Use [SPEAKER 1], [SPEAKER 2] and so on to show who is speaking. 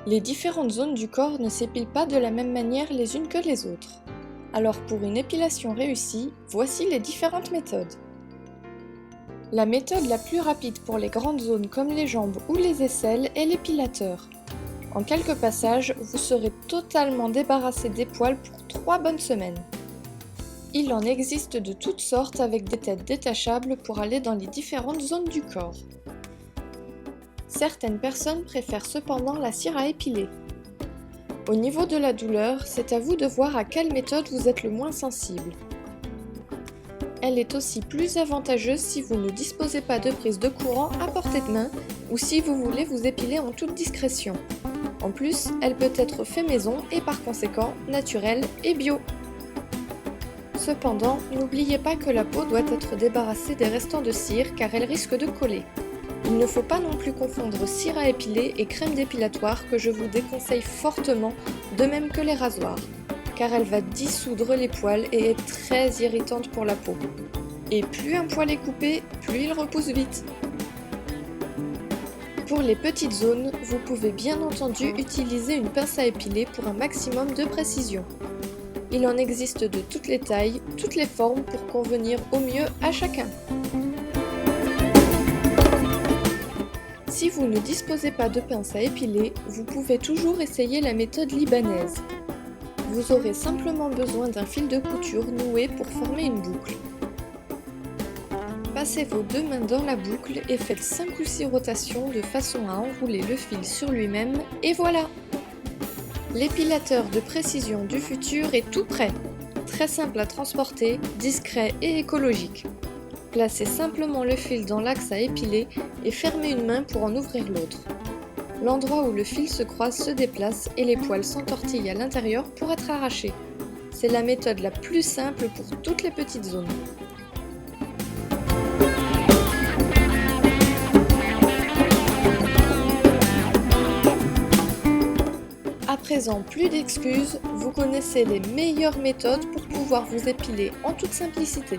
[SPEAKER 1] Les différentes zones du corps ne s'épilent pas de la même manière les unes que les autres. Alors pour une épilation réussie, voici les différentes méthodes. La méthode la plus rapide pour les grandes zones comme les jambes ou les aisselles est l'épilateur. En quelques passages, vous serez totalement débarrassé des poils pour 3 bonnes semaines. Il en existe de toutes sortes avec des têtes détachables pour aller dans les différentes zones du corps. Certaines personnes préfèrent cependant la cire à épiler. Au niveau de la douleur, c'est à vous de voir à quelle méthode vous êtes le moins sensible. Elle est aussi plus avantageuse si vous ne disposez pas de prise de courant à portée de main ou si vous voulez vous épiler en toute discrétion. En plus, elle peut être fait maison et par conséquent naturelle et bio. Cependant, n'oubliez pas que la peau doit être débarrassée des restants de cire car elle risque de coller. Il ne faut pas non plus confondre cire à épiler et crème dépilatoire que je vous déconseille fortement, de même que les rasoirs, car elle va dissoudre les poils et est très irritante pour la peau. Et plus un poil est coupé, plus il repousse vite. Pour les petites zones, vous pouvez bien entendu utiliser une pince à épiler pour un maximum de précision. Il en existe de toutes les tailles, toutes les formes pour convenir au mieux à chacun. Si vous ne disposez pas de pince à épiler, vous pouvez toujours essayer la méthode libanaise. Vous aurez simplement besoin d'un fil de couture noué pour former une boucle. Passez vos 2 mains dans la boucle et faites 5 ou 6 rotations de façon à enrouler le fil sur lui-même et voilà! L'épilateur de précision du futur est tout prêt. Très simple à transporter, discret et écologique. Placez simplement le fil dans l'axe à épiler et fermez une main pour en ouvrir l'autre. L'endroit où le fil se croise se déplace et les poils s'entortillent à l'intérieur pour être arrachés. C'est la méthode la plus simple pour toutes les petites zones. À présent, plus d'excuses, vous connaissez les meilleures méthodes pour pouvoir vous épiler en toute simplicité.